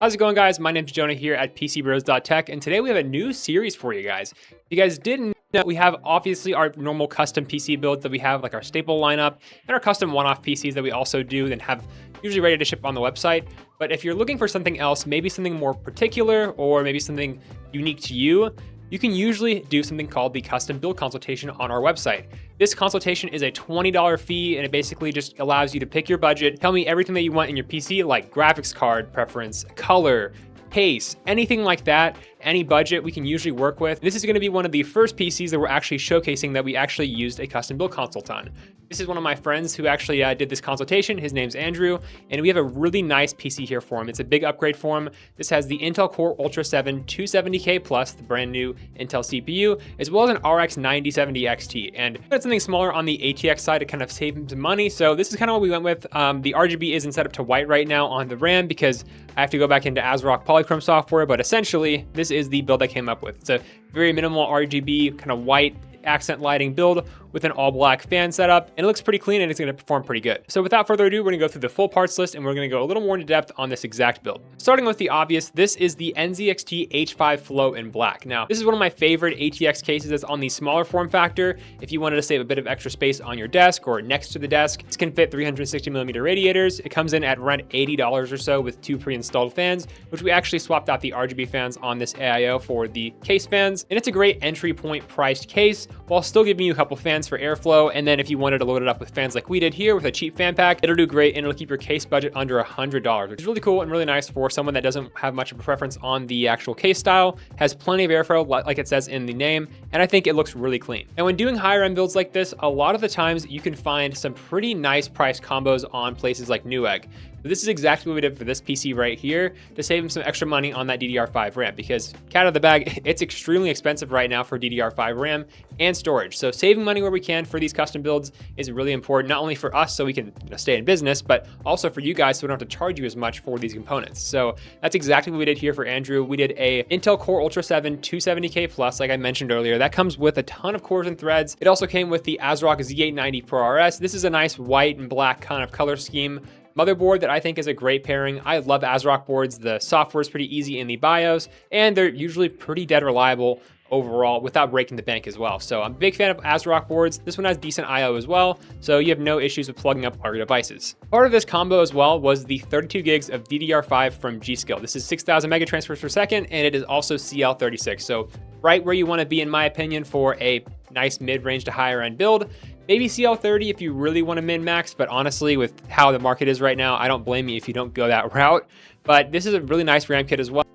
How's it going, guys? My name's Jonah here at PCBros.tech, and today we have a new series for you guys. If you guys didn't know, we have obviously our normal custom PC builds that we have, like our staple lineup, and our custom one-off PCs that we also do and have usually ready to ship on the website. But if you're looking for something else, maybe something more particular or maybe something unique to you, you can usually do something called the custom build consultation on our website. This consultation is a $20 fee, and it basically just allows you to pick your budget, tell me everything that you want in your PC, like graphics card preference, color, case, anything like that. Any budget we can usually work with. This is going to be one of the first PCs that we're actually showcasing that we actually used a custom build consult on. This is one of my friends who actually did this consultation. His name's Andrew, and we have a really nice PC here for him. It's a big upgrade for him. This has the Intel Core Ultra 7 270K Plus, the brand new Intel CPU, as well as an RX 9070 XT. And got something smaller on the ATX side to kind of save him some money. So this is kind of what we went with. The RGB isn't set up to white right now on the RAM because I have to go back into ASRock Polychrome software, but essentially this is the build I came up with. It's a very minimal RGB, kind of white accent lighting build with an all black fan setup, and it looks pretty clean and it's going to perform pretty good. So without further ado, we're going to go through the full parts list and we're going to go a little more into depth on this exact build. Starting with the obvious, this is the NZXT H5 Flow in black. Now, this is one of my favorite ATX cases. It's on the smaller form factor. If you wanted to save a bit of extra space on your desk or next to the desk, this can fit 360mm radiators. It comes in at around $80 or so with two pre-installed fans, which we actually swapped out the RGB fans on this AIO for the case fans. And it's a great entry point priced case while still giving you a couple fans for airflow. And then if you wanted to load it up with fans like we did here with a cheap fan pack, it'll do great and it'll keep your case budget under $100, which is really cool and really nice for someone that doesn't have much of a preference on the actual case style. Has plenty of airflow like it says in the name, and I think it looks really clean. And when doing higher end builds like this, a lot of the times you can find some pretty nice price combos on places like Newegg. This is exactly what we did for this PC right here to save him some extra money on that DDR5 RAM, because cat out of the bag, it's extremely expensive right now for DDR5 RAM and storage. So saving money where we can for these custom builds is really important, not only for us so we can stay in business, but also for you guys so we don't have to charge you as much for these components. So that's exactly what we did here for Andrew. We did a Intel Core Ultra 7 270K Plus, like I mentioned earlier. That comes with a ton of cores and threads. It also came with the ASRock Z890 Pro RS. This is a nice white and black kind of color scheme motherboard that I think is a great pairing. I love ASRock boards. The software is pretty easy in the BIOS, and they're usually pretty dead reliable overall without breaking the bank as well. So I'm a big fan of ASRock boards. This one has decent IO as well, so you have no issues with plugging up all your devices. Part of this combo as well was the 32 gigs of DDR5 from G.Skill. This is 6,000 mega transfers per second, and it is also CL36. So right where you want to be, in my opinion, for a nice mid-range to higher end build. Maybe CL30 if you really want to min-max, but honestly, with how the market is right now, I don't blame you if you don't go that route. But this is a really nice RAM kit as well.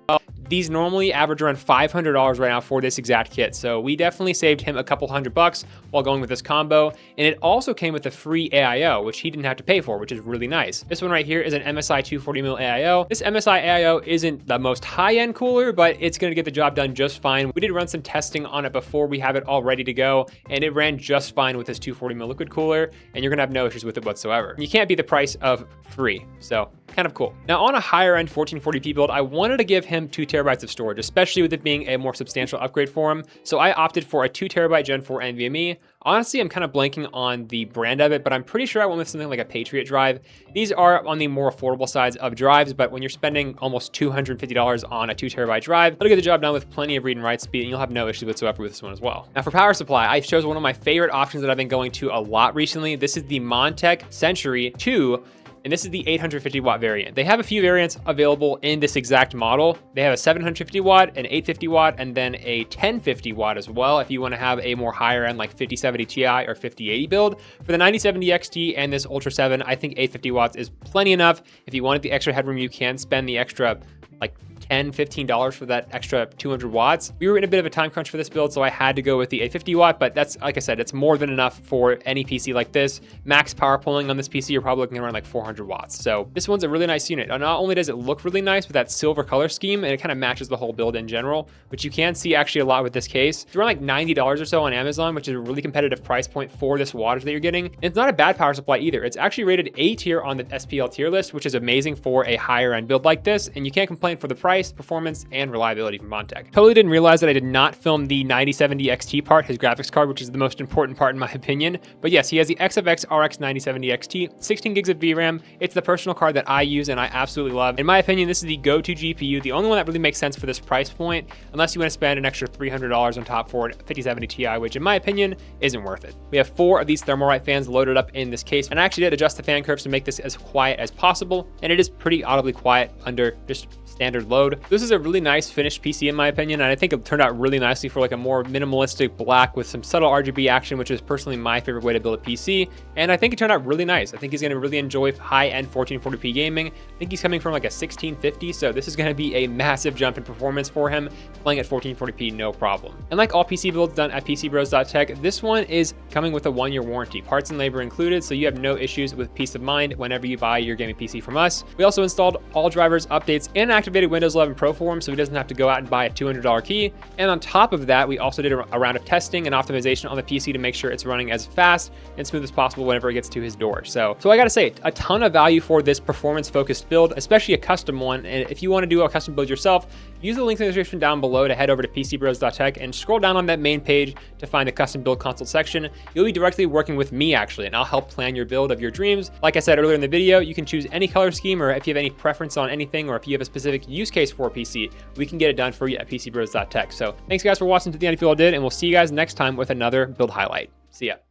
These normally average around $500 right now for this exact kit. So we definitely saved him a couple $100 while going with this combo. And it also came with a free AIO, which he didn't have to pay for, which is really nice. This one right here is an MSI 240mm AIO. This MSI AIO isn't the most high-end cooler, but it's going to get the job done just fine. We did run some testing on it before we have it all ready to go, and it ran just fine with this 240mm liquid cooler, and you're going to have no issues with it whatsoever. You can't beat the price of free, so kind of cool. Now on a higher end 1440p build, I wanted to give him 2 terabytes of storage, especially with it being a more substantial upgrade for him. So I opted for a 2 terabyte Gen 4 NVMe. Honestly, I'm kind of blanking on the brand of it, but I'm pretty sure I went with something like a Patriot drive. These are on the more affordable sides of drives, but when you're spending almost $250 on a 2 terabyte drive, it'll get the job done with plenty of read and write speed, and you'll have no issues whatsoever with this one as well. Now for power supply, I chose one of my favorite options that I've been going to a lot recently. This is the Montech Century 2. And this is the 850 watt variant. They have a few variants available in this exact model. They have a 750 watt, an 850 watt, and then a 1050 watt as well if you want to have a more higher end like 5070 Ti or 5080 build. For the 9070 XT and this Ultra 7, I think 850 watts is plenty enough. If you wanted the extra headroom, you can spend the extra like $10-15 for that extra 200 watts. We were in a bit of a time crunch for this build, so I had to go with the 850 watt, but that's, like I said, it's more than enough for any PC like this. Max power pulling on this PC, you're probably looking around like 400 watts. So this one's a really nice unit. Not only does it look really nice with that silver color scheme, and it kind of matches the whole build in general, which you can see actually a lot with this case. It's around like $90 or so on Amazon, which is a really competitive price point for this wattage that you're getting. And it's not a bad power supply either. It's actually rated A tier on the SPL tier list, which is amazing for a higher end build like this, and you can't complain complaint for the price, performance, and reliability from Montech. Totally didn't realize that I did not film the 9070 XT part, his graphics card, which is the most important part in my opinion. But yes, he has the XFX RX 9070 XT, 16 gigs of VRAM. It's the personal card that I use and I absolutely love. In my opinion, this is the go-to GPU, the only one that really makes sense for this price point, unless you want to spend an extra $300 on top for it, 5070 Ti, which in my opinion isn't worth it. We have 4 of these Thermalright fans loaded up in this case, and I actually did adjust the fan curves to make this as quiet as possible, and it is pretty audibly quiet under just standard load. This is a really nice finished PC in my opinion, and I think it turned out really nicely for like a more minimalistic black with some subtle RGB action, which is personally my favorite way to build a PC, and I think it turned out really nice. I think he's going to really enjoy high-end 1440p gaming. I think he's coming from like a 1650, so this is going to be a massive jump in performance for him, playing at 1440p no problem. And like all PC builds done at PCBros.tech, this one is coming with a 1-year warranty, parts and labor included, so you have no issues with peace of mind whenever you buy your gaming PC from us. We also installed all drivers, updates, and activated Windows 11 Pro for him, so he doesn't have to go out and buy a $200 key. And on top of that, we also did a round of testing and optimization on the PC to make sure it's running as fast and smooth as possible whenever it gets to his door. So I gotta say, a ton of value for this performance-focused build, especially a custom one. And if you want to do a custom build yourself, use the link in the description down below to head over to PCBros.tech and scroll down on that main page to find the custom build consult section. You'll be directly working with me actually, and I'll help plan your build of your dreams. Like I said earlier in the video, you can choose any color scheme, or if you have any preference on anything, or if you have a specific use case for a PC, we can get it done for you at PCBros.tech. So thanks guys for watching to the end if you all did, and we'll see you guys next time with another build highlight. See ya.